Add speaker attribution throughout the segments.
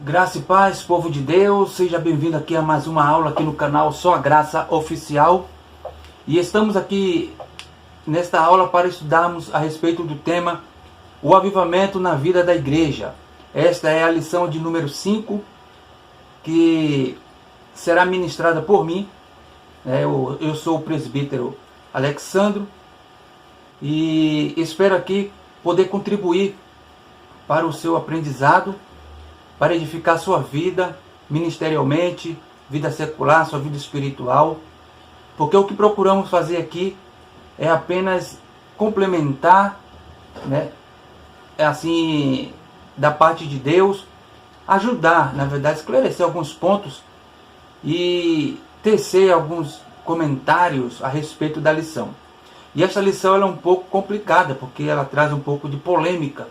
Speaker 1: Graça e paz, povo de Deus, seja bem-vindo aqui a mais uma aula aqui no canal Só a Graça Oficial. E estamos aqui nesta aula para estudarmos a respeito do tema o avivamento na vida da igreja. Esta é a lição de número 5, que será ministrada por mim. Eu sou o presbítero Alexandro e espero aqui poder contribuir para o seu aprendizado, para edificar sua vida ministerialmente, vida secular, sua vida espiritual, porque o que procuramos fazer aqui é apenas complementar, assim, da parte de Deus, ajudar, na verdade, esclarecer alguns pontos e tecer alguns comentários a respeito da lição. E essa lição ela é um pouco complicada, porque ela traz um pouco de polêmica,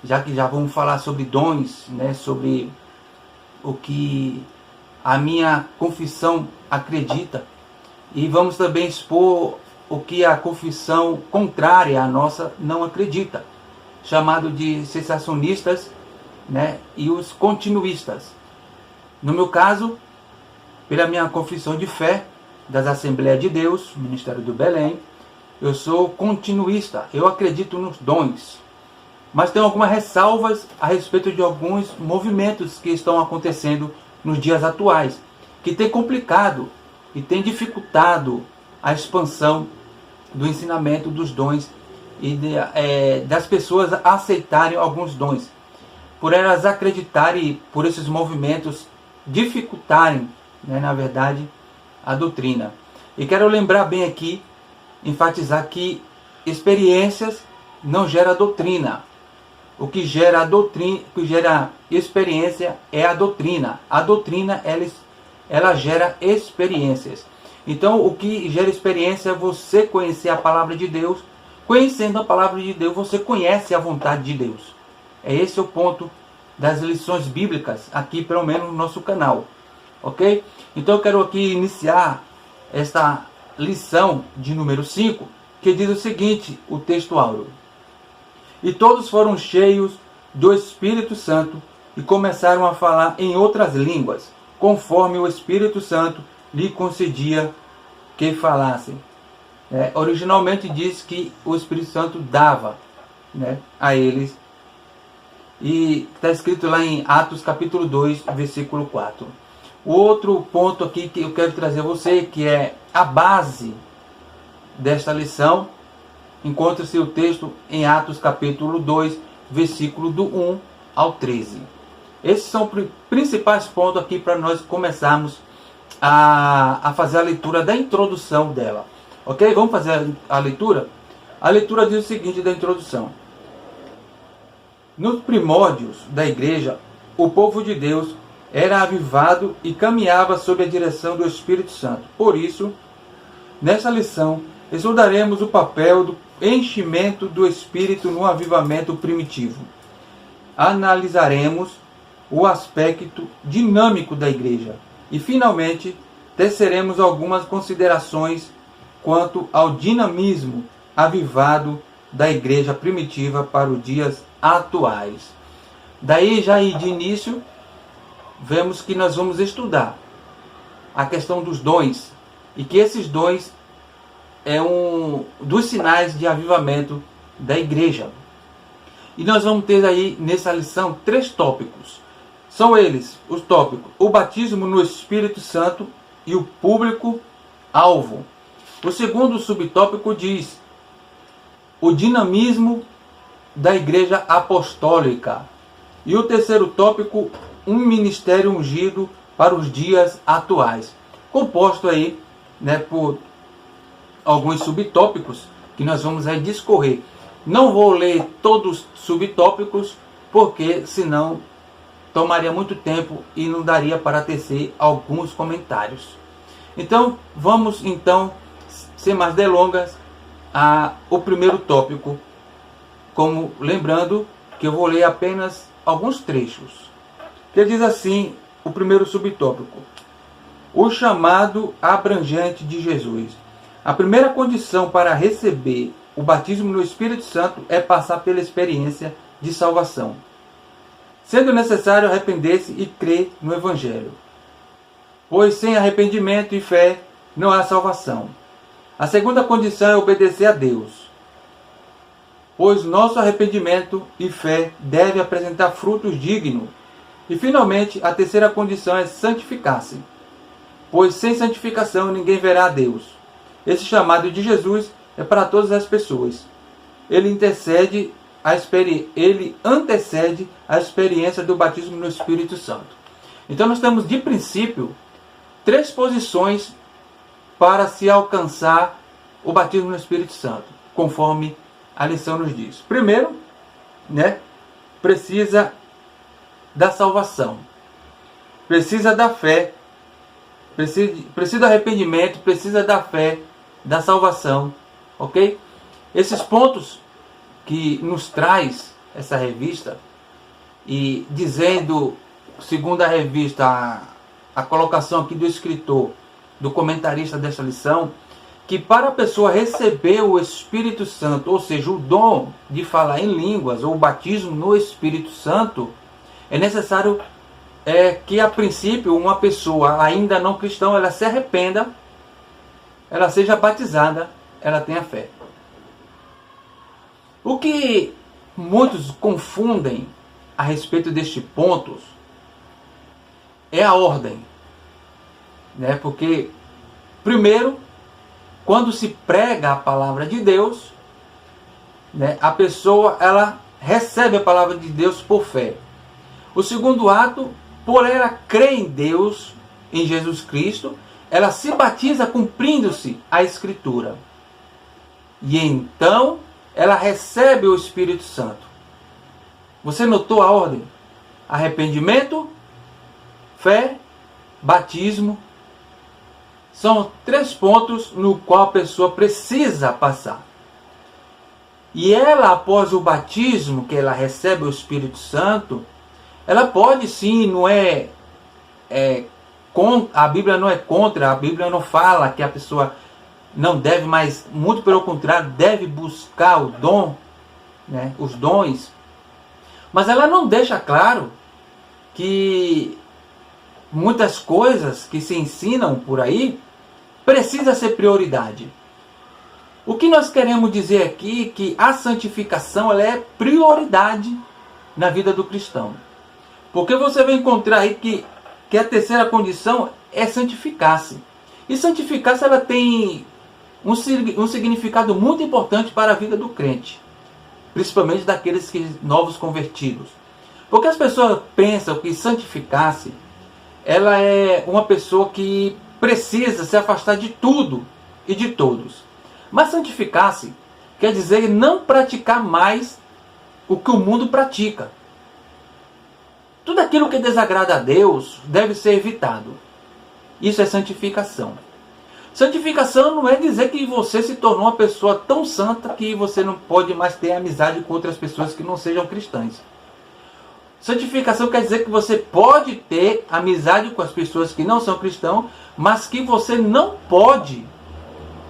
Speaker 1: já que já vamos falar sobre dons, sobre o que a minha confissão acredita, e vamos também expor o que a confissão contrária à nossa não acredita, chamado de cessacionistas, e os continuistas. No meu caso, pela minha confissão de fé das Assembleias de Deus, Ministério do Belém, eu sou continuista, eu acredito nos dons. Mas tem algumas ressalvas a respeito de alguns movimentos que estão acontecendo nos dias atuais, que tem complicado e tem dificultado a expansão do ensinamento dos dons e das pessoas aceitarem alguns dons, por elas acreditarem, por esses movimentos dificultarem, na verdade, a doutrina. E quero lembrar bem aqui, enfatizar que experiências não gera doutrina. O que gera doutrina, o que gera experiência é a doutrina. A doutrina ela gera experiências. Então, o que gera experiência é você conhecer a palavra de Deus. Conhecendo a palavra de Deus, você conhece a vontade de Deus. Esse é o ponto das lições bíblicas aqui, pelo menos no nosso canal. Ok? Então, eu quero aqui iniciar esta lição de número 5, que diz o seguinte, o texto áureo. E todos foram cheios do Espírito Santo e começaram a falar em outras línguas, conforme o Espírito Santo lhe concedia que falassem. Originalmente diz que o Espírito Santo dava a eles. E está escrito lá em Atos capítulo 2, versículo 4. O outro ponto aqui que eu quero trazer a você, que é a base desta lição, encontra-se o texto em Atos capítulo 2, versículo do 1 ao 13. Esses são os principais pontos aqui para nós começarmos a fazer a leitura da introdução dela. Ok? Vamos fazer a leitura? A leitura diz o seguinte da introdução. Nos primórdios da igreja, o povo de Deus era avivado e caminhava sob a direção do Espírito Santo. Por isso, nessa lição, estudaremos o papel do enchimento do Espírito no avivamento primitivo. Analisaremos o aspecto dinâmico da igreja e, finalmente, teceremos algumas considerações quanto ao dinamismo avivado da igreja primitiva para os dias atuais. Daí, já de início, vemos que nós vamos estudar a questão dos dons e que esses dons é um dos sinais de avivamento da igreja. E nós vamos ter aí nessa lição 3 tópicos. São eles os tópicos: o batismo no Espírito Santo e o público-alvo. O segundo subtópico diz o dinamismo da igreja apostólica. E o terceiro tópico, um ministério ungido para os dias atuais. Composto aí por alguns subtópicos que nós vamos aí discorrer. Não vou ler todos os subtópicos, porque senão tomaria muito tempo e não daria para tecer alguns comentários. Então, vamos sem mais delongas, o primeiro tópico, como lembrando que eu vou ler apenas alguns trechos. Que diz assim, o primeiro subtópico: o chamado abrangente de Jesus. A primeira condição para receber o batismo no Espírito Santo é passar pela experiência de salvação. sendo necessário arrepender-se e crer no Evangelho. Pois sem arrependimento e fé não há salvação. A segunda condição é obedecer a Deus, pois nosso arrependimento e fé devem apresentar frutos dignos. E finalmente, a terceira condição é santificar-se, pois sem santificação ninguém verá a Deus. Esse chamado de Jesus é para todas as pessoas. Ele antecede a experiência do batismo no Espírito Santo. Então nós temos de princípio 3 posições para se alcançar o batismo no Espírito Santo, conforme a lição nos diz. Primeiro, precisa da salvação, precisa da fé, precisa do arrependimento, precisa da fé, da salvação, ok? Esses pontos que nos traz essa revista, e dizendo, segundo a revista, a colocação aqui do escritor, do comentarista dessa lição, que para a pessoa receber o Espírito Santo, ou seja, o dom de falar em línguas, ou o batismo no Espírito Santo, é necessário que a princípio uma pessoa ainda não cristã, ela se arrependa, ela seja batizada, ela tenha fé. O que muitos confundem a respeito destes pontos é a ordem, porque primeiro, quando se prega a palavra de Deus, a pessoa ela recebe a palavra de Deus por fé. O segundo ato, por ela crer em Deus, em Jesus Cristo, ela se batiza cumprindo-se a Escritura. E então ela recebe o Espírito Santo. Você notou a ordem? Arrependimento, fé, batismo. São 3 pontos no qual a pessoa precisa passar. E ela, após o batismo, que ela recebe o Espírito Santo, ela pode sim, a Bíblia não é contra, a Bíblia não fala que a pessoa não deve, mas muito pelo contrário, deve buscar o dom, os dons. Mas ela não deixa claro que muitas coisas que se ensinam por aí precisa ser prioridade. O que nós queremos dizer aqui é que a santificação ela é prioridade na vida do cristão. Porque você vai encontrar aí que a terceira condição é santificar-se. E santificar-se ela tem um significado muito importante para a vida do crente, principalmente daqueles novos convertidos. Porque as pessoas pensam que santificar-se ela é uma pessoa que precisa se afastar de tudo e de todos. Mas santificar-se quer dizer não praticar mais o que o mundo pratica. Tudo aquilo que desagrada a Deus deve ser evitado. Isso é santificação. Santificação não é dizer que você se tornou uma pessoa tão santa que você não pode mais ter amizade com outras pessoas que não sejam cristãs. Santificação quer dizer que você pode ter amizade com as pessoas que não são cristãos, mas que você não pode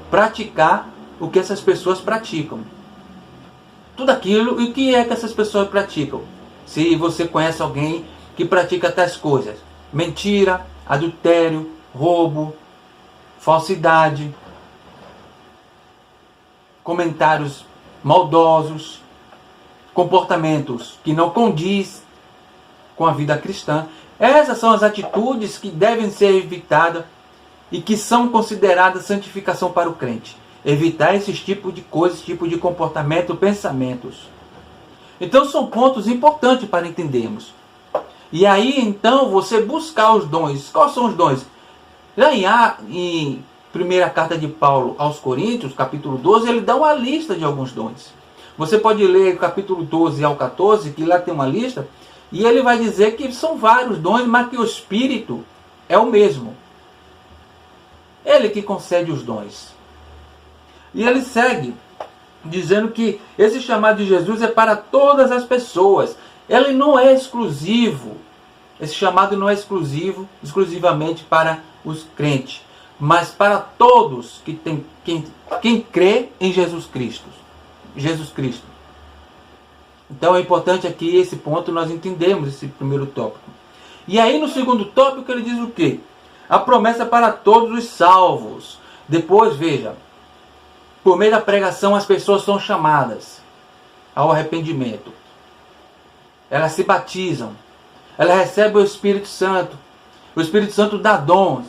Speaker 1: praticar o que essas pessoas praticam. Tudo aquilo, e o que é que essas pessoas praticam? Se você conhece alguém que pratica tais coisas: mentira, adultério, roubo, falsidade, comentários maldosos, comportamentos que não condiz com a vida cristã. Essas são as atitudes que devem ser evitadas e que são consideradas santificação para o crente. Evitar esses tipos de coisas, tipo de comportamento, pensamentos. Então são pontos importantes para entendermos. E aí então você buscar os dons. Quais são os dons? Lá em primeira carta de Paulo aos Coríntios, capítulo 12, ele dá uma lista de alguns dons. Você pode ler o capítulo 12 ao 14, que lá tem uma lista, e ele vai dizer que são vários dons, mas que o Espírito é o mesmo. Ele que concede os dons. E ele segue dizendo que esse chamado de Jesus é para todas as pessoas. Ele não é exclusivo. Esse chamado não é exclusivamente para os crentes, mas para todos que quem crê em Jesus Cristo. Então é importante aqui esse ponto nós entendemos esse primeiro tópico. E aí no segundo tópico ele diz o quê? A promessa para todos os salvos. Depois, veja, por meio da pregação as pessoas são chamadas ao arrependimento. Elas se batizam. Elas recebem o Espírito Santo. O Espírito Santo dá dons,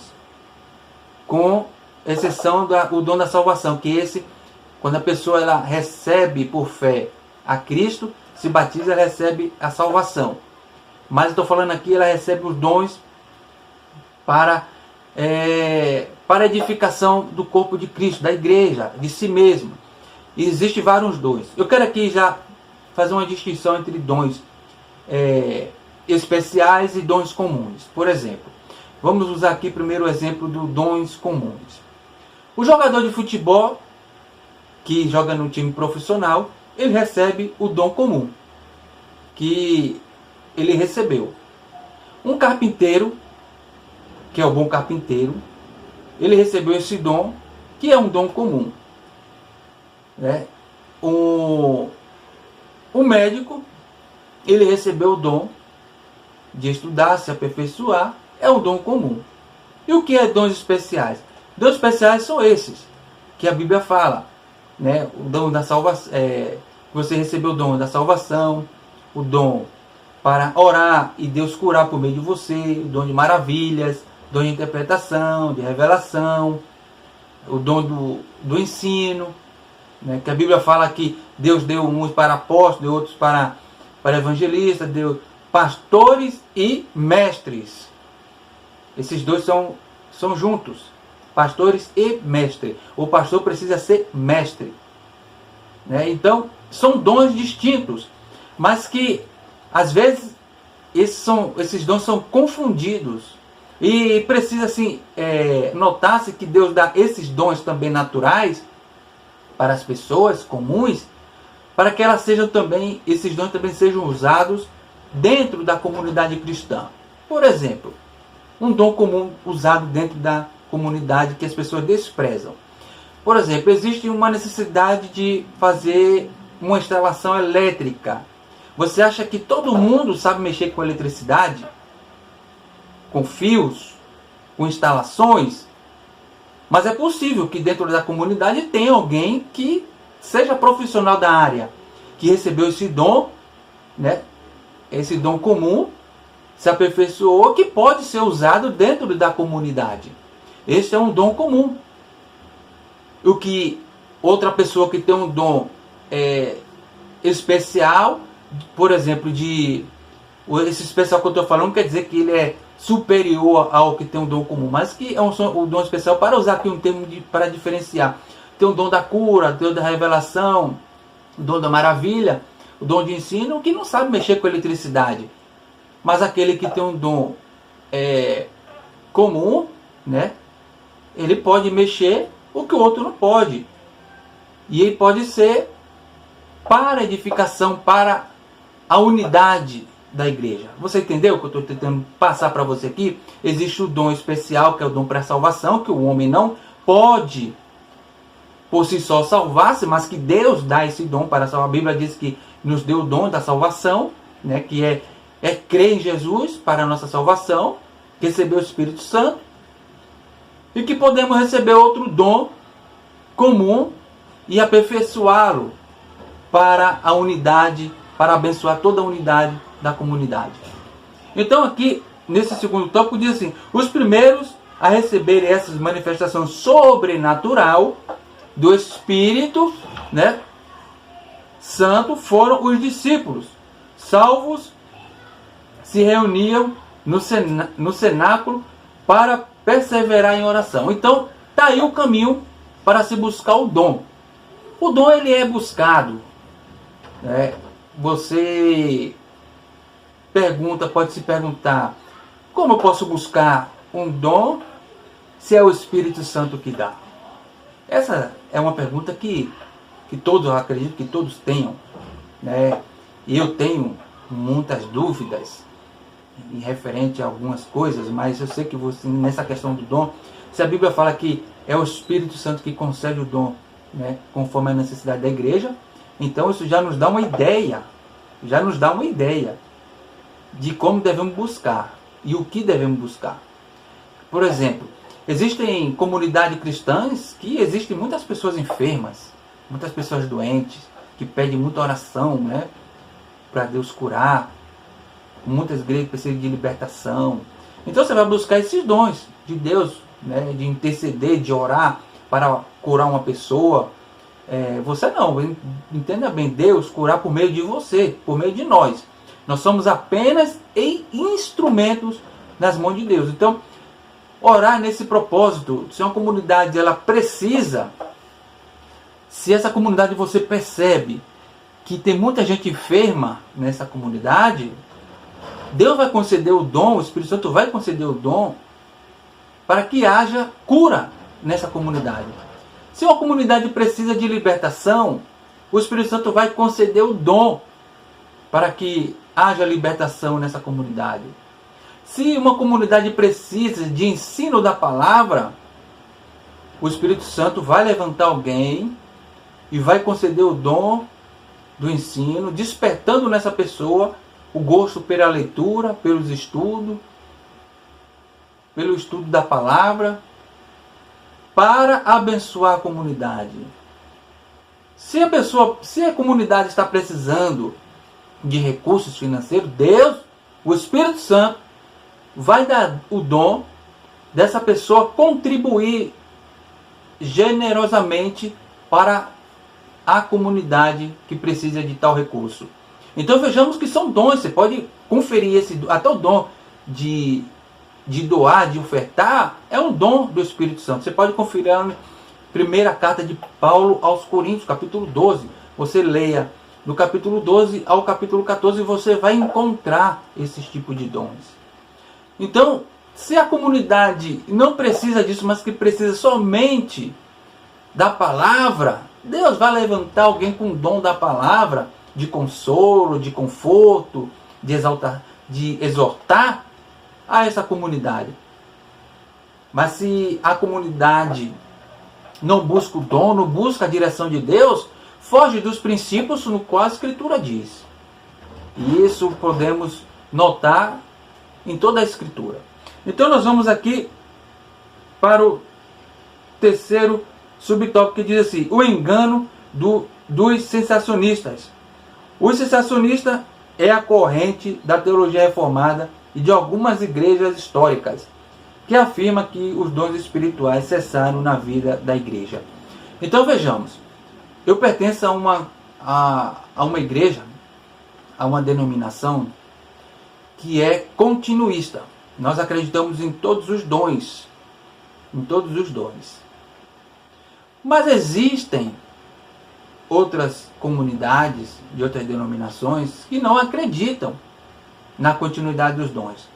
Speaker 1: com exceção do dom da salvação, que esse, quando a pessoa ela recebe por fé a Cristo, se batiza, ela recebe a salvação. Mas eu estou falando aqui, ela recebe os dons para a edificação do corpo de Cristo, da igreja, de si mesmo. E existem vários dons. Eu quero aqui já fazer uma distinção entre dons especiais e dons comuns. Por exemplo, vamos usar aqui primeiro o exemplo dos dons comuns. O jogador de futebol que joga no time profissional, ele recebe o dom comum que ele recebeu. Um carpinteiro, que é o bom carpinteiro, ele recebeu esse dom, que é um dom comum. O médico, ele recebeu o dom de estudar, se aperfeiçoar, é um dom comum. E o que é dons especiais? Dons especiais são esses, que a Bíblia fala. O dom da salvação, você recebeu o dom da salvação, o dom para orar e Deus curar por meio de você, o dom de maravilhas, dom de interpretação, de revelação, o dom do ensino, que a Bíblia fala que Deus deu uns para apóstolos, deu outros para evangelistas, deu pastores e mestres. Esses dois são juntos, pastores e mestre. O pastor precisa ser mestre. Então, são dons distintos, mas que, às vezes, esses dons são confundidos. E precisa, assim, notar-se que Deus dá esses dons também naturais para as pessoas comuns, para que esses dons também sejam usados dentro da comunidade cristã. Por exemplo, um dom comum usado dentro da comunidade que as pessoas desprezam. Por exemplo, existe uma necessidade de fazer uma instalação elétrica. Você acha que todo mundo sabe mexer com eletricidade? Com fios? Com instalações? Mas é possível que dentro da comunidade tenha alguém que seja profissional da área, que recebeu esse dom, esse dom comum, se aperfeiçoou, que pode ser usado dentro da comunidade. Esse é um dom comum. O que outra pessoa que tem um dom especial, por exemplo, esse especial que eu estou falando, quer dizer que ele é superior ao que tem um dom comum, mas que é um dom especial, para usar aqui um termo para diferenciar. Tem o dom da cura, o dom da revelação, o dom da maravilha, o dom de ensino, que não sabe mexer com eletricidade. Mas aquele que tem um dom comum, ele pode mexer o que o outro não pode. E ele pode ser para edificação, para a unidade da igreja. Você entendeu o que eu estou tentando passar para você aqui? Existe o dom especial, que é o dom para a salvação, que o homem não pode por si só salvar-se, mas que Deus dá esse dom para salvar. A Bíblia diz que nos deu o dom da salvação, que é crer em Jesus para a nossa salvação, receber o Espírito Santo, e que podemos receber outro dom comum e aperfeiçoá-lo para a unidade, para abençoar toda a unidade da comunidade. Então aqui, nesse segundo tópico, diz assim: os primeiros a receber essas manifestações sobrenatural do Espírito Santo foram os discípulos. Salvos se reuniam no cenáculo para perseverar em oração. Então, está aí o caminho para se buscar o dom. O dom, ele é buscado. Você pode se perguntar: como eu posso buscar um dom se é o Espírito Santo que dá? Essa é uma pergunta que todos, eu acredito que todos tenham. E eu tenho muitas dúvidas em referente a algumas coisas, mas eu sei que você, nessa questão do dom, se a Bíblia fala que é o Espírito Santo que concede o dom, conforme a necessidade da igreja, então isso já nos dá uma ideia já nos dá uma ideia de como devemos buscar e o que devemos buscar. Por exemplo, existem comunidades cristãs que existem muitas pessoas enfermas, muitas pessoas doentes, que pedem muita oração, né, para Deus curar. Muitas igrejas precisam de libertação. Então você vai buscar esses dons de Deus, né, de interceder, de orar para curar uma pessoa. Você não, entenda bem, Deus curar por meio de você, por meio de nós. Nós somos apenas instrumentos nas mãos de Deus. Então, orar nesse propósito, se uma comunidade ela precisa, se essa comunidade você percebe que tem muita gente enferma nessa comunidade, Deus vai conceder o dom, o Espírito Santo vai conceder o dom para que haja cura nessa comunidade. Se uma comunidade precisa de libertação, o Espírito Santo vai conceder o dom para que haja libertação nessa comunidade. Se uma comunidade precisa de ensino da palavra, o Espírito Santo vai levantar alguém e vai conceder o dom do ensino, despertando nessa pessoa o gosto pela leitura, pelo estudo da palavra, para abençoar a comunidade. Se a comunidade está precisando de recursos financeiros, Deus, o Espírito Santo, vai dar o dom dessa pessoa contribuir generosamente para a comunidade que precisa de tal recurso. Então vejamos que são dons. Você pode conferir até o dom de doar, de ofertar, é um dom do Espírito Santo. Você pode conferir a primeira carta de Paulo aos Coríntios, capítulo 12. Você leia do capítulo 12 ao capítulo 14 e você vai encontrar esses tipos de dons. Então, se a comunidade não precisa disso, mas que precisa somente da palavra, Deus vai levantar alguém com o dom da palavra, de consolo, de conforto, de exortar a essa comunidade. Mas se a comunidade não busca o dom, não busca a direção de Deus, foge dos princípios no qual a Escritura diz. E isso podemos notar em toda a Escritura. Então nós vamos aqui para o terceiro subtópico, que diz assim: o engano dos sensacionistas. O sensacionista é a corrente da teologia reformada e de algumas igrejas históricas que afirma que os dons espirituais cessaram na vida da igreja. Então vejamos, eu pertenço a uma igreja, a uma denominação que é continuista. Nós acreditamos em todos os dons, Mas existem outras comunidades de outras denominações que não acreditam na continuidade dos dons.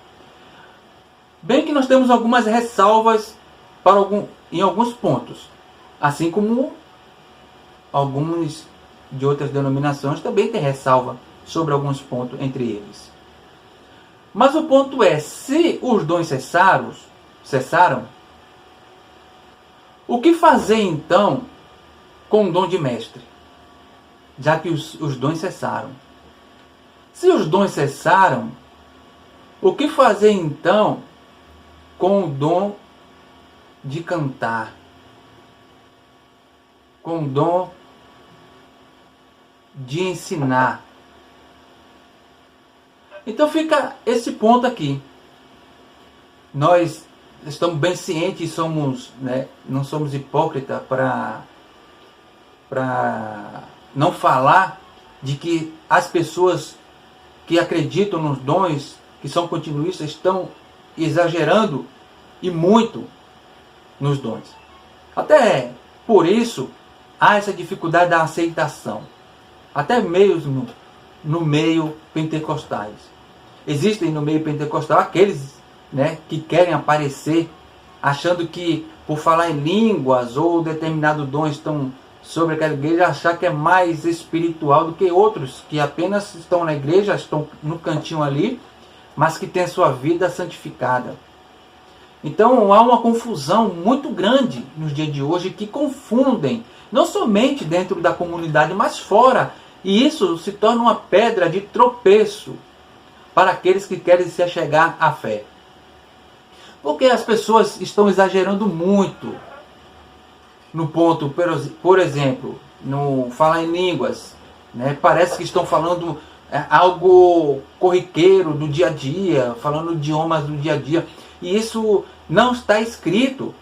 Speaker 1: Bem que nós temos algumas ressalvas em alguns pontos, assim como alguns de outras denominações também têm ressalva sobre alguns pontos entre eles. Mas o ponto é, se os dons cessaram, o que fazer então com o dom de mestre? Já que os dons cessaram. Se os dons cessaram, o que fazer então com o dom de cantar? Com o dom de ensinar? Então fica esse ponto aqui. Nós estamos bem cientes, não somos hipócritas para não falar de que as pessoas que acreditam nos dons, que são continuistas, estão exagerando e muito nos dons. Até por isso há essa dificuldade da aceitação. Até mesmo no meio pentecostais. Existem no meio pentecostal aqueles, que querem aparecer achando que por falar em línguas ou determinados dons estão sobre aquela igreja, achar que é mais espiritual do que outros que apenas estão na igreja, estão no cantinho ali, mas que têm a sua vida santificada. Então há uma confusão muito grande nos dias de hoje que confundem, não somente dentro da comunidade, mas fora E isso se torna uma pedra de tropeço para aqueles que querem se achegar à fé. Porque as pessoas estão exagerando muito no ponto, por exemplo, no falar em línguas, né? Parece que estão falando algo corriqueiro do dia a dia, falando idiomas do dia a dia, e isso não está escrito.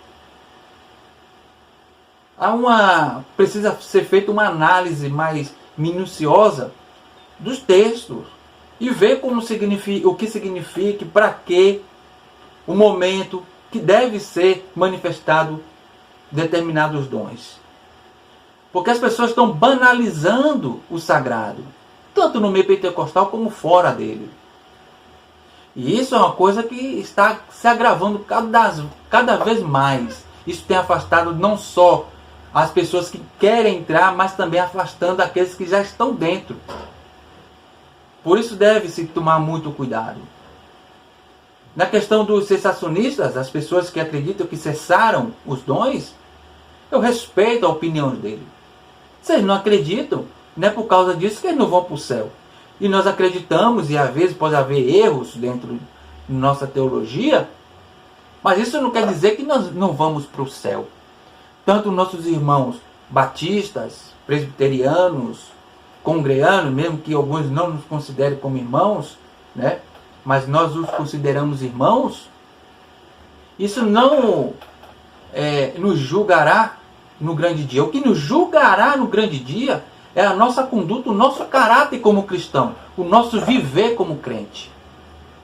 Speaker 1: Precisa ser feita uma análise mais minuciosa dos textos e ver o que significa, para que o momento que deve ser manifestado determinados dons. Porque as pessoas estão banalizando o sagrado, tanto no meio pentecostal como fora dele. E isso é uma coisa que está se agravando cada vez mais. Isso tem afastado não só as pessoas que querem entrar, mas também afastando aqueles que já estão dentro. Por isso deve-se tomar muito cuidado. Na questão dos cessacionistas, as pessoas que acreditam que cessaram os dons, eu respeito a opinião dele. Se eles não acreditam, não é por causa disso que eles não vão para o céu. E nós acreditamos, e às vezes pode haver erros dentro de nossa teologia, mas isso não quer dizer que nós não vamos para o céu. Tanto nossos irmãos batistas, presbiterianos, congreanos, mesmo que alguns não nos considerem como irmãos, né? Mas nós os consideramos irmãos, isso não nos julgará no grande dia. O que nos julgará no grande dia é a nossa conduta, o nosso caráter como cristão, o nosso viver como crente.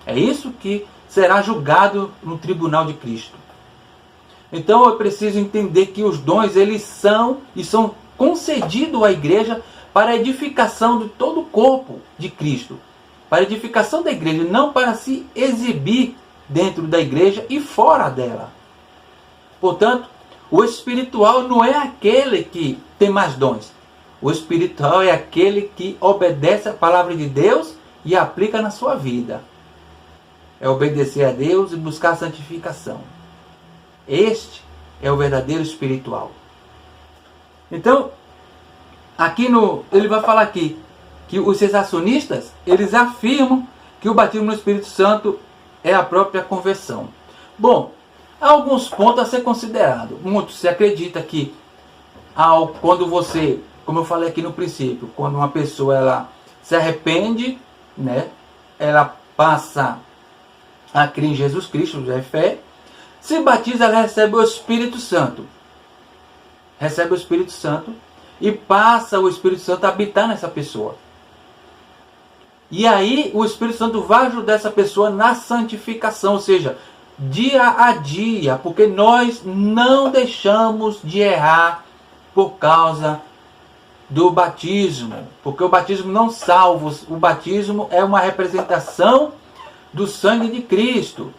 Speaker 1: É isso que será julgado no tribunal de Cristo. Então eu preciso entender que os dons, eles são concedidos à igreja para a edificação de todo o corpo de Cristo. Para a edificação da igreja, não para se exibir dentro da igreja e fora dela. Portanto, o espiritual não é aquele que tem mais dons. O espiritual é aquele que obedece a palavra de Deus e aplica na sua vida. É obedecer a Deus e buscar a santificação. Este é o verdadeiro espiritual. Então, ele vai falar aqui que os cessacionistas, eles afirmam que o batismo no Espírito Santo é a própria conversão. Bom, há alguns pontos a ser considerado. Muito se acredita que quando você, como eu falei aqui no princípio, quando uma pessoa ela se arrepende, né, ela passa a crer em Jesus Cristo, já é fé, se batiza, ela recebe o Espírito Santo. Recebe o Espírito Santo e passa o Espírito Santo a habitar nessa pessoa. E aí o Espírito Santo vai ajudar essa pessoa na santificação, ou seja, dia a dia, porque nós não deixamos de errar por causa do batismo, porque o batismo não salva, o batismo é uma representação do sangue de Cristo,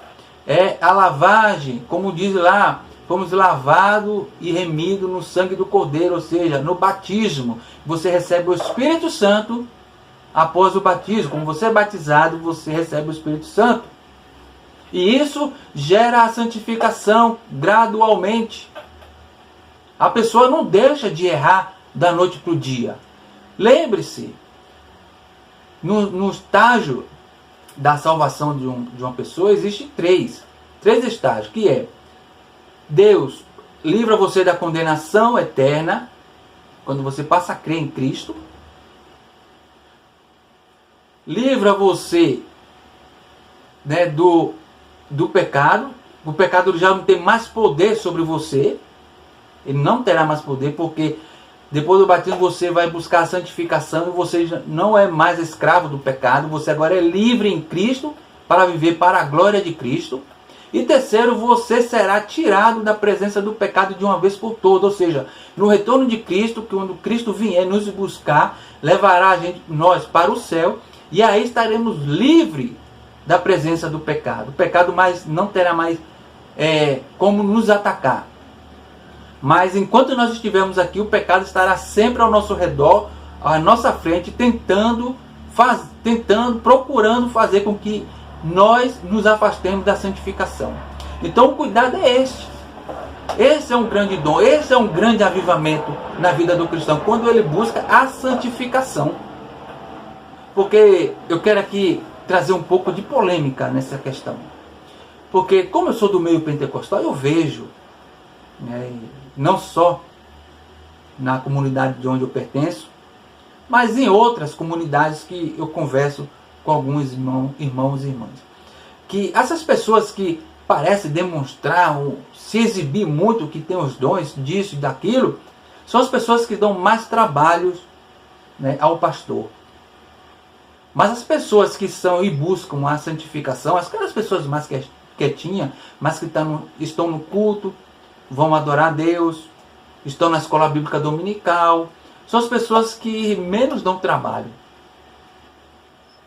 Speaker 1: é a lavagem, como diz lá, fomos lavados e remidos no sangue do Cordeiro, ou seja, no batismo, você recebe o Espírito Santo após o batismo. Como você é batizado, você recebe o Espírito Santo. E isso gera a santificação gradualmente. A pessoa não deixa de errar da noite para o dia. Lembre-se, no estágio da salvação de uma pessoa, existe três estágios, que é: Deus livra você da condenação eterna, quando você passa a crer em Cristo. Livra você, né, do pecado. O pecado já não tem mais poder sobre você. Ele não terá mais poder, porque depois do batismo você vai buscar a santificação e você já não é mais escravo do pecado. Você agora é livre em Cristo para viver para a glória de Cristo. E terceiro, você será tirado da presença do pecado de uma vez por todas. Ou seja, no retorno de Cristo, quando Cristo vier nos buscar, levará nós para o céu. E aí estaremos livres da presença do pecado. O pecado não terá mais como nos atacar. Mas enquanto nós estivermos aqui, o pecado estará sempre ao nosso redor, à nossa frente, procurando fazer com que nós nos afastemos da santificação. Então o cuidado é este. Esse é um grande dom, esse é um grande avivamento na vida do cristão, quando ele busca a santificação. porque eu quero aqui trazer um pouco de polêmica nessa questão. Porque como eu sou do meio pentecostal, eu vejo, né, não só na comunidade de onde eu pertenço, mas em outras comunidades que eu converso com alguns irmãos e irmãs, que essas pessoas que parecem demonstrar, se exibir muito, que tem os dons disso e daquilo, são as pessoas que dão mais trabalhos, né, ao pastor. Mas as pessoas que são e buscam a santificação, aquelas pessoas mais quietinhas, mas que estão no culto, vão adorar a Deus, estão na escola bíblica dominical, são as pessoas que menos dão trabalho.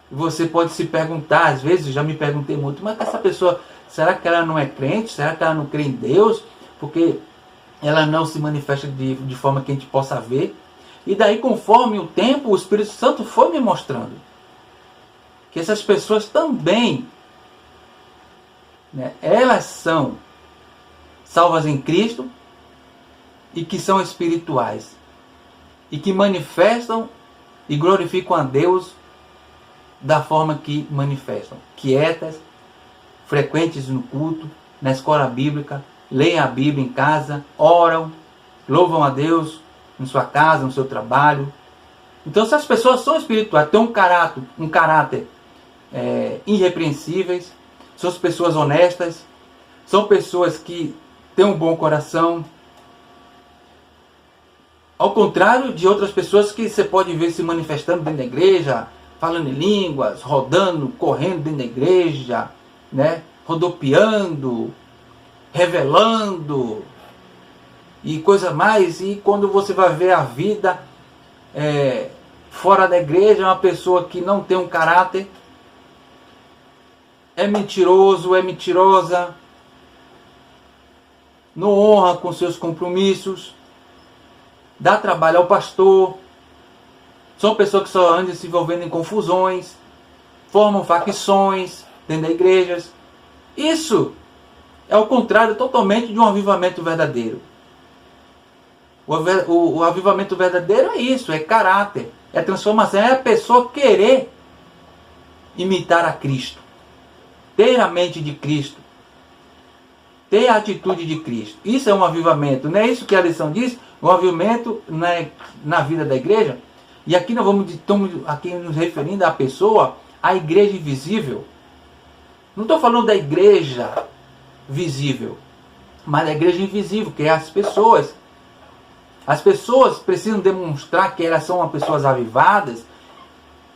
Speaker 1: Você pode se perguntar, às vezes, eu já me perguntei muito, mas essa pessoa, será que ela não é crente? Será que ela não crê em Deus? Porque ela não se manifesta de forma que a gente possa ver. E daí, conforme o tempo, o Espírito Santo foi me mostrando que essas pessoas também, né, elas são salvas em Cristo e que são espirituais e que manifestam e glorificam a Deus da forma que manifestam, quietas, frequentes no culto, na escola bíblica, leem a Bíblia em casa, oram, louvam a Deus em sua casa, no seu trabalho. Então, essas pessoas são espirituais, têm um caráter irrepreensíveis, são as pessoas honestas, são pessoas que têm um bom coração. Ao contrário de outras pessoas que você pode ver se manifestando dentro da igreja, falando em línguas, rodando, correndo dentro da igreja, né, rodopiando, revelando e coisa mais. E quando você vai ver a vida fora da igreja, é uma pessoa que não tem um caráter, é mentiroso, é mentirosa, não honra com seus compromissos, dá trabalho ao pastor, são pessoas que só andam se envolvendo em confusões, formam facções dentro das igrejas. Isso é o contrário totalmente de um avivamento verdadeiro. O avivamento verdadeiro é isso, é caráter, é transformação, é a pessoa querer imitar a Cristo, ter a mente de Cristo, ter a atitude de Cristo. Isso é um avivamento, não é isso que a lição diz? Um avivamento na vida da igreja. E aqui nós estamos aqui nos referindo à pessoa, à igreja invisível. Não estou falando da igreja visível, mas da igreja invisível, que é as pessoas. As pessoas precisam demonstrar que elas são pessoas avivadas,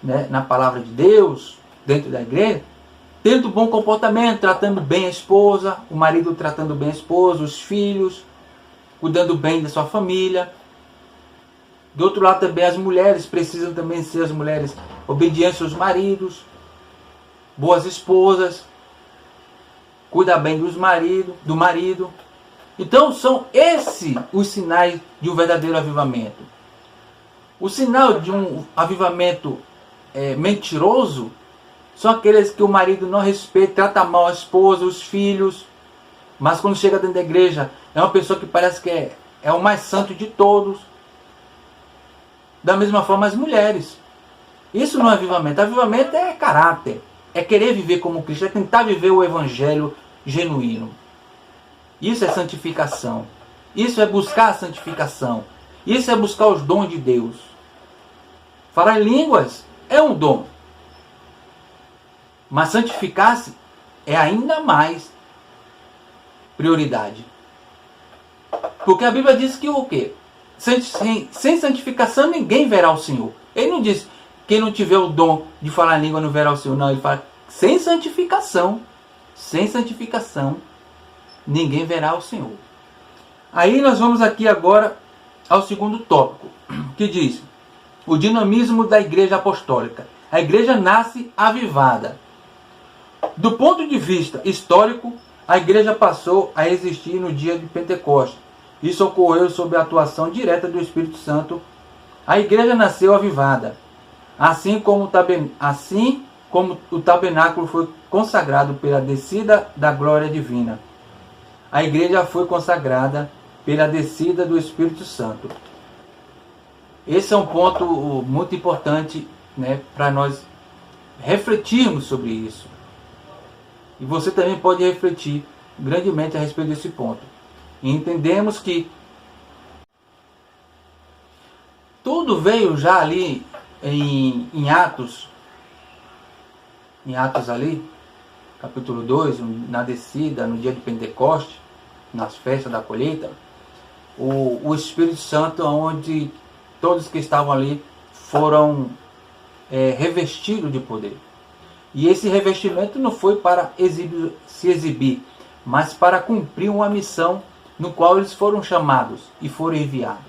Speaker 1: né, na palavra de Deus, dentro da igreja, tendo bom comportamento, tratando bem a esposa, o marido tratando bem a esposa, os filhos, cuidando bem da sua família. Do outro lado também as mulheres precisam também ser as mulheres obedientes aos maridos, boas esposas, cuidar bem do marido. Então são esses os sinais de um verdadeiro avivamento. O sinal de um avivamento mentiroso são aqueles que o marido não respeita, trata mal a esposa, os filhos, mas quando chega dentro da igreja é uma pessoa que parece que é o mais santo de todos. Da mesma forma as mulheres. Isso não é avivamento. Avivamento é caráter, é querer viver como Cristo, é tentar viver o evangelho genuíno. Isso é santificação. Isso é buscar a santificação. Isso é buscar os dons de Deus. Falar em línguas é um dom. Mas santificar-se é ainda mais prioridade. Porque a Bíblia diz que o quê? Sem santificação ninguém verá o Senhor. Ele não diz quem não tiver o dom de falar em língua não verá o Senhor. Não, ele fala sem santificação. Sem santificação ninguém verá o Senhor. Aí nós vamos aqui agora ao segundo tópico, que diz o dinamismo da igreja apostólica. A igreja nasce avivada. Do ponto de vista histórico, a igreja passou a existir no dia de Pentecostes. Isso ocorreu sob a atuação direta do Espírito Santo. A igreja nasceu avivada, assim como o tabernáculo foi consagrado pela descida da glória divina. A igreja foi consagrada pela descida do Espírito Santo. Esse é um ponto muito importante né, para nós refletirmos sobre isso. E você também pode refletir grandemente a respeito desse ponto. E entendemos que tudo veio já ali em Atos ali, capítulo 2, na descida, no dia de Pentecoste, nas festas da colheita, o Espírito Santo, onde todos que estavam ali foram revestidos de poder. E esse revestimento não foi para se exibir, mas para cumprir uma missão no qual eles foram chamados e foram enviados.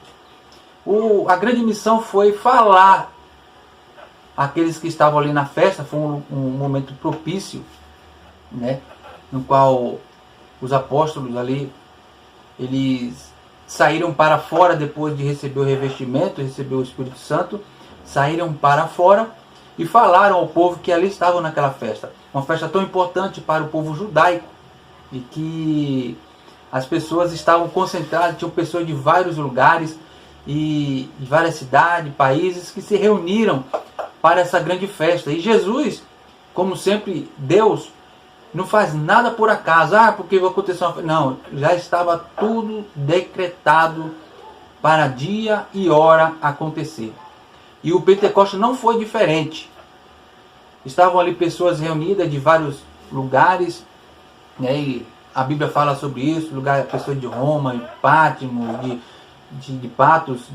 Speaker 1: A grande missão foi falar àqueles que estavam ali na festa. Foi um momento propício, né, no qual os apóstolos ali, eles saíram para fora depois de receber o revestimento, receber o Espírito Santo, saíram para fora e falaram ao povo que ali estavam naquela festa. Uma festa tão importante para o povo judaico, e que as pessoas estavam concentradas, tinham pessoas de vários lugares e de várias cidades, países, que se reuniram para essa grande festa. E Jesus, como sempre, Deus não faz nada por acaso. Porque vai acontecer uma festa. Não, já estava tudo decretado para dia e hora acontecer. E o Pentecostes não foi diferente. Estavam ali pessoas reunidas de vários lugares, né? E a Bíblia fala sobre isso, pessoas de Roma, de Pátimo, de Patos,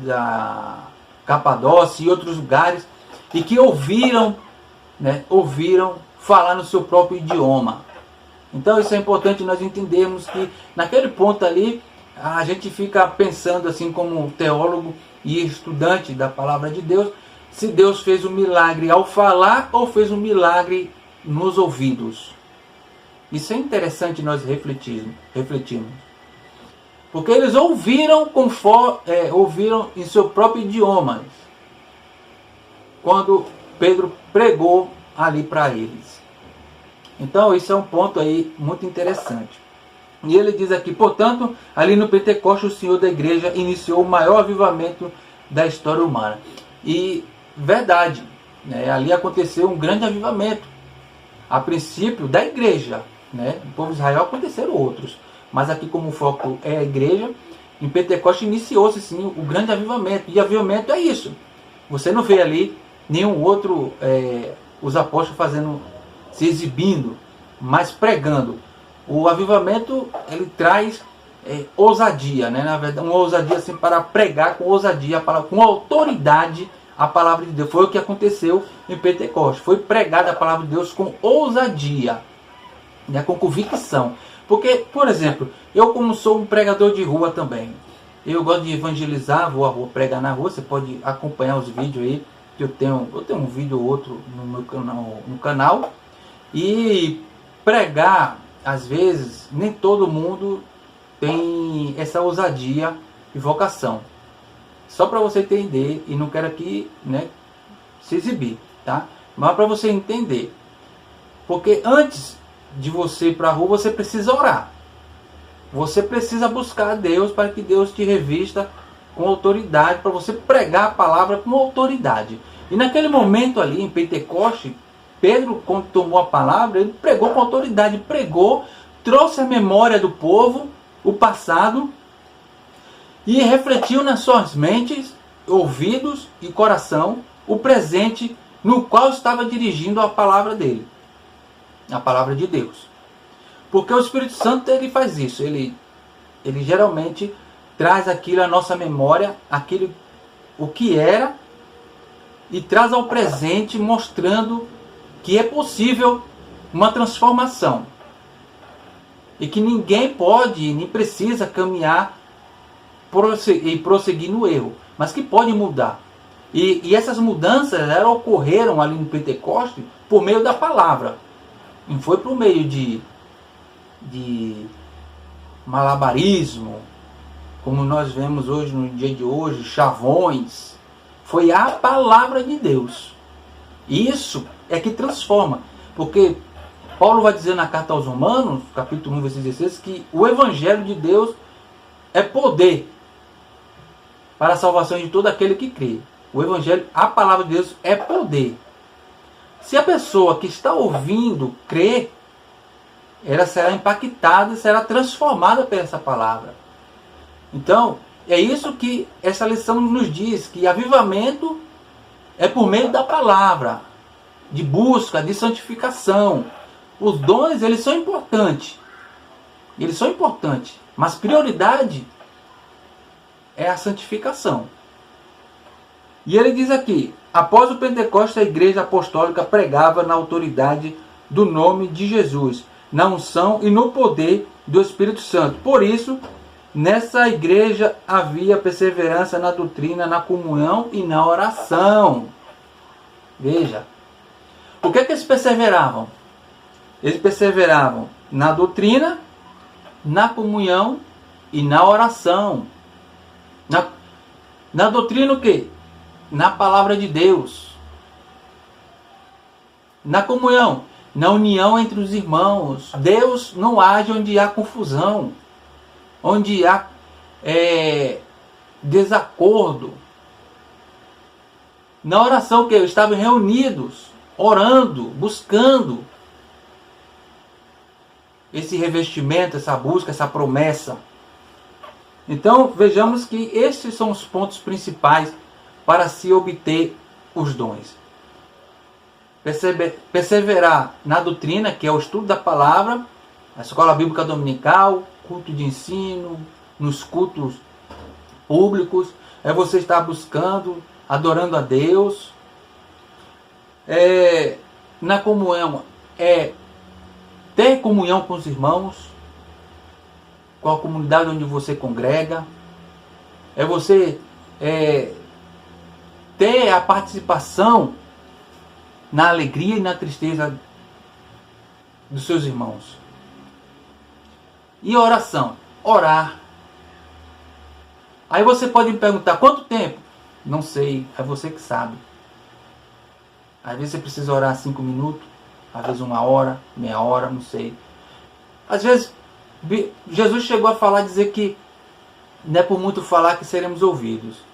Speaker 1: da Capadócia e outros lugares, e que ouviram falar no seu próprio idioma. Então isso é importante nós entendermos, que naquele ponto ali a gente fica pensando assim, como teólogo e estudante da palavra de Deus, se Deus fez um milagre ao falar ou fez um milagre nos ouvidos. Isso é interessante nós refletirmos. Porque eles ouviram em seu próprio idioma, quando Pedro pregou ali para eles. Então isso é um ponto aí muito interessante. E ele diz aqui: portanto, ali no Pentecostes, o Senhor da igreja iniciou o maior avivamento da história humana. E verdade, né? Ali aconteceu um grande avivamento. A princípio da igreja, né? O povo de Israel aconteceram outros, mas aqui, como o foco é a igreja, em Pentecostes iniciou-se sim o grande avivamento. E avivamento é isso. Você não vê ali nenhum outro, os apóstolos se exibindo, mas pregando. O avivamento, ele traz ousadia, né? Na verdade, uma ousadia assim, para pregar com ousadia, com autoridade a palavra de Deus. Foi o que aconteceu em Pentecostes. Foi pregada a palavra de Deus com ousadia, né? Com convicção. Porque, por exemplo, eu, como sou um pregador de rua também, eu gosto de evangelizar, vou à rua, pregar na rua. Você pode acompanhar os vídeos aí, que eu tenho um vídeo ou outro no canal. E pregar, às vezes, nem todo mundo tem essa ousadia e vocação. Só para você entender, e não quero aqui, né, se exibir, tá? Mas para você entender. Porque antes de você ir para a rua, você precisa orar. Você precisa buscar a Deus para que Deus te revista com autoridade, para você pregar a palavra com autoridade. E naquele momento ali em Pentecostes, Pedro, quando tomou a palavra, ele pregou com autoridade, trouxe a memória do povo, o passado, e refletiu nas suas mentes, ouvidos e coração o presente no qual estava dirigindo a palavra dele, a palavra de Deus. Porque o Espírito Santo, ele faz isso, ele geralmente traz aquilo à nossa memória, aquilo o que era, e traz ao presente, mostrando que é possível uma transformação. E que ninguém pode, nem precisa caminhar e prosseguir no erro, mas que pode mudar. E essas mudanças, elas ocorreram ali no Pentecostes por meio da palavra. Não foi por meio de malabarismo, como nós vemos hoje, no dia de hoje, chavões. Foi a palavra de Deus. Isso é que transforma. Porque Paulo vai dizer na carta aos Romanos, capítulo 1, versículo 16, que o Evangelho de Deus é poder para a salvação de todo aquele que crê. O Evangelho, a palavra de Deus é poder. Se a pessoa que está ouvindo crer, ela será impactada, será transformada por essa palavra. Então, é isso que essa lição nos diz, que avivamento é por meio da palavra, de busca, de santificação. Os dons, eles são importantes. Eles são importantes, mas prioridade é a santificação. E ele diz aqui: após o Pentecostes, a igreja apostólica pregava na autoridade do nome de Jesus, na unção e no poder do Espírito Santo. Por isso, nessa igreja havia perseverança na doutrina, na comunhão e na oração. Veja, o que é que eles perseveravam? Eles perseveravam na doutrina, na comunhão e na oração. Na doutrina o quê? Na palavra de Deus. Na comunhão, na união entre os irmãos. Deus não age onde há confusão, onde há desacordo. Na oração que estavam reunidos, orando, buscando esse revestimento, essa busca, essa promessa. Então vejamos que estes são os pontos principais para se obter os dons. Perseverar na doutrina, que é o estudo da palavra, a escola bíblica dominical, culto de ensino, nos cultos públicos, é você estar buscando, adorando a Deus. Na comunhão, é ter comunhão com os irmãos, com a comunidade onde você congrega. É você ter a participação na alegria e na tristeza dos seus irmãos. E oração, orar. Aí você pode me perguntar: quanto tempo? Não sei, é você que sabe. Às vezes você precisa orar 5 minutos, às vezes 1 hora, meia hora, não sei. Às vezes Jesus chegou a falar, dizer que não é por muito falar que seremos ouvidos.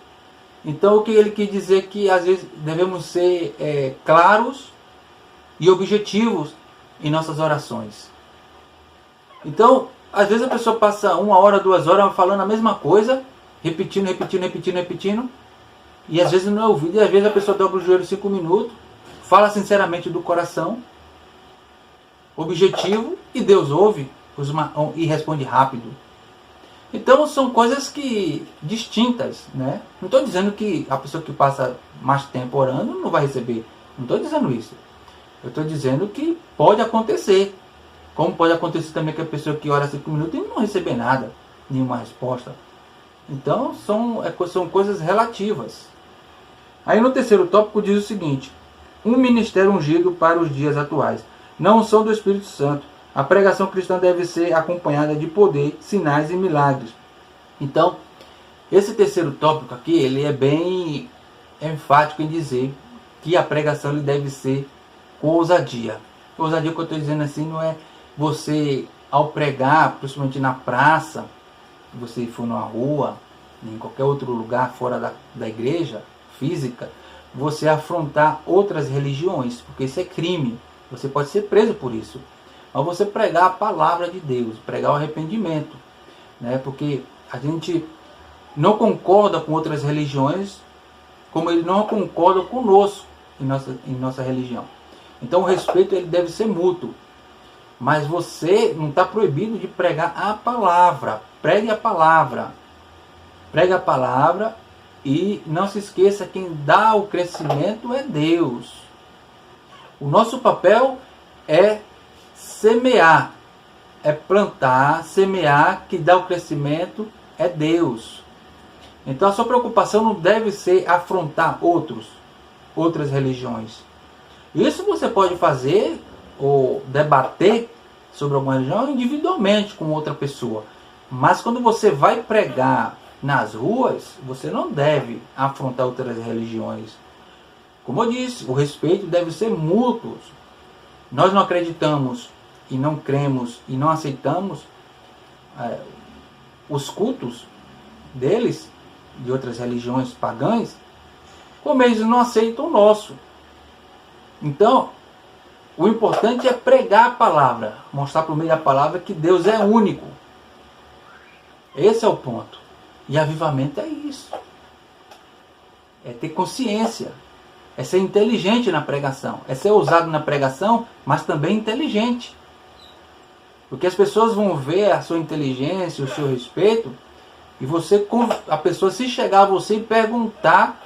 Speaker 1: Então o que ele quis dizer é que às vezes devemos ser claros e objetivos em nossas orações. Então, às vezes a pessoa passa 1 hora, 2 horas falando a mesma coisa, repetindo, e às vezes não é ouvido, e às vezes a pessoa dobra o joelho 5 minutos, fala sinceramente do coração, objetivo, e Deus ouve e responde rápido. Então são coisas distintas, né? Não estou dizendo que a pessoa que passa mais tempo orando não vai receber. Não estou dizendo isso. Eu estou dizendo que pode acontecer. Como pode acontecer também que a pessoa que ora 5 minutos e não receber nada, nenhuma resposta. Então são coisas relativas. Aí no terceiro tópico diz o seguinte: um ministério ungido para os dias atuais. Na unção do Espírito Santo, a pregação cristã deve ser acompanhada de poder, sinais e milagres. Então, esse terceiro tópico aqui, ele é bem enfático em dizer que a pregação ele deve ser com ousadia. Ousadia que eu estou dizendo assim não é você, ao pregar, principalmente na praça, se você for numa rua, em qualquer outro lugar fora da igreja física, você afrontar outras religiões, porque isso é crime. Você pode ser preso por isso. Mas você pregar a palavra de Deus, pregar o arrependimento, né? Porque a gente não concorda com outras religiões, como ele não concorda conosco em nossa religião. Então o respeito ele deve ser mútuo. Mas você não está proibido de pregar a palavra. Pregue a palavra. Pregue a palavra e não se esqueça, quem dá o crescimento é Deus. O nosso papel é semear, é plantar, semear, que dá o crescimento é Deus. Então a sua preocupação não deve ser afrontar outras religiões. Isso você pode fazer ou debater sobre alguma religião individualmente com outra pessoa. Mas quando você vai pregar nas ruas, você não deve afrontar outras religiões. Como eu disse, o respeito deve ser mútuo. Nós não acreditamos e não cremos e não aceitamos os cultos deles, de outras religiões pagãs, como eles não aceitam o nosso. Então, o importante é pregar a palavra, mostrar por meio da palavra que Deus é único. Esse é o ponto. E avivamento é isso. É ter consciência. É ser inteligente na pregação. É ser ousado na pregação, mas também inteligente. Porque as pessoas vão ver a sua inteligência, o seu respeito, e a pessoa se chegar a você e perguntar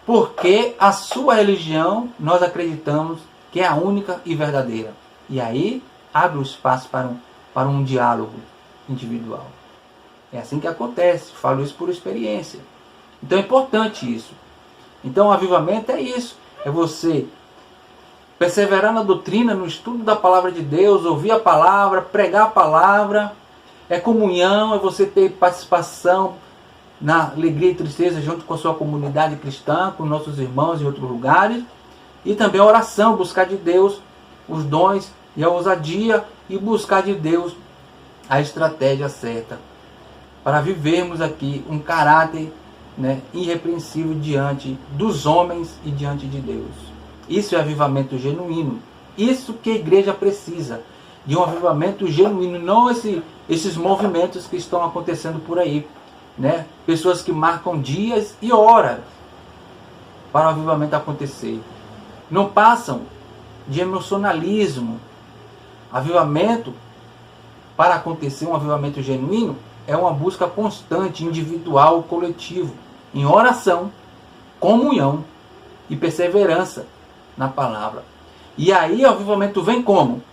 Speaker 1: por que a sua religião nós acreditamos que é a única e verdadeira. E aí abre o espaço para um diálogo individual. É assim que acontece, falo isso por experiência. Então é importante isso. Então o avivamento é isso, é você perseverar na doutrina, no estudo da palavra de Deus, ouvir a palavra, pregar a palavra, é comunhão, é você ter participação na alegria e tristeza junto com a sua comunidade cristã, com nossos irmãos em outros lugares, e também a oração, buscar de Deus os dons e a ousadia, e buscar de Deus a estratégia certa, para vivermos aqui um caráter, irrepreensível diante dos homens e diante de Deus. Isso é avivamento genuíno. Isso que a igreja precisa, de um avivamento genuíno, não esses movimentos que estão acontecendo por aí. Pessoas que marcam dias e horas para o avivamento acontecer. Não passam de emocionalismo. Avivamento, para acontecer um avivamento genuíno, é uma busca constante, individual, coletivo, em oração, comunhão e perseverança na palavra. E aí o avivamento vem como?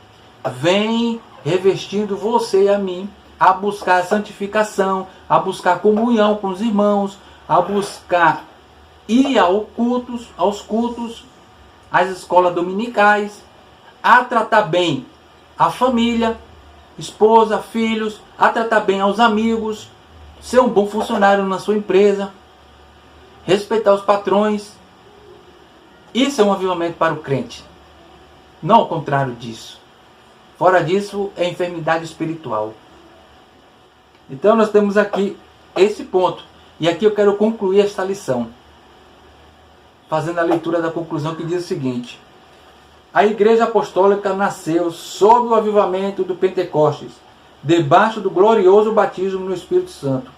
Speaker 1: Vem revestindo você e a mim a buscar a santificação, a buscar comunhão com os irmãos, a buscar ir aos cultos, às escolas dominicais, a tratar bem a família, esposa, filhos, a tratar bem aos amigos, ser um bom funcionário na sua empresa, respeitar os patrões. Isso é um avivamento para o crente. Não ao contrário disso. Fora disso é enfermidade espiritual. Então nós temos aqui esse ponto. E aqui eu quero concluir esta lição, fazendo a leitura da conclusão, que diz o seguinte: a Igreja Apostólica nasceu sob o avivamento do Pentecostes, debaixo do glorioso batismo no Espírito Santo.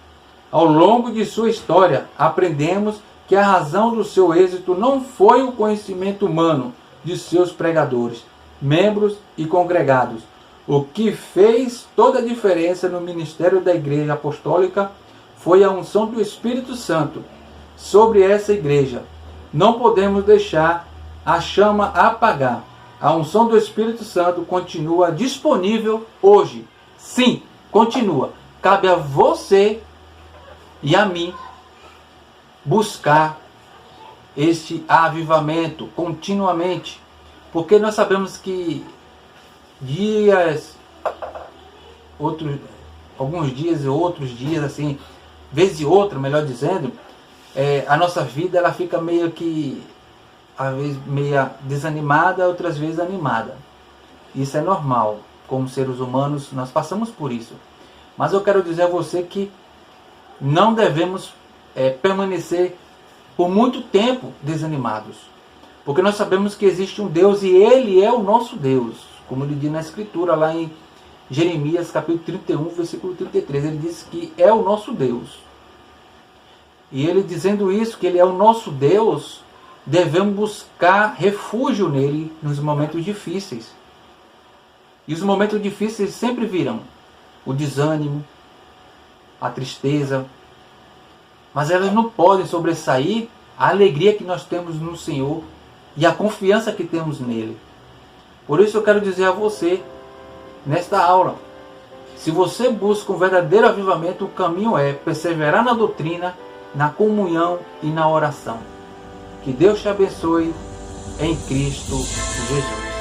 Speaker 1: Ao longo de sua história, aprendemos que a razão do seu êxito não foi o conhecimento humano de seus pregadores, membros e congregados. O que fez toda a diferença no ministério da Igreja Apostólica foi a unção do Espírito Santo sobre essa igreja. Não podemos deixar a chama apagar. A unção do Espírito Santo continua disponível hoje. Sim, continua. Cabe a você e a mim buscar este avivamento continuamente. Porque nós sabemos que alguns dias e outros dias, assim, vez e outra, melhor dizendo, a nossa vida ela fica meio que, às vezes, meio desanimada, outras vezes animada. Isso é normal. Como seres humanos, nós passamos por isso. Mas eu quero dizer a você que não devemos permanecer por muito tempo desanimados. Porque nós sabemos que existe um Deus e Ele é o nosso Deus. Como ele diz na Escritura, lá em Jeremias capítulo 31, versículo 33. Ele diz que é o nosso Deus. E ele dizendo isso, que Ele é o nosso Deus, devemos buscar refúgio nele nos momentos difíceis. E os momentos difíceis sempre virão. O desânimo, a tristeza. Mas elas não podem sobressair a alegria que nós temos no Senhor e a confiança que temos nele. Por isso eu quero dizer a você, nesta aula, se você busca um verdadeiro avivamento, o caminho é perseverar na doutrina, na comunhão e na oração. Que Deus te abençoe em Cristo Jesus.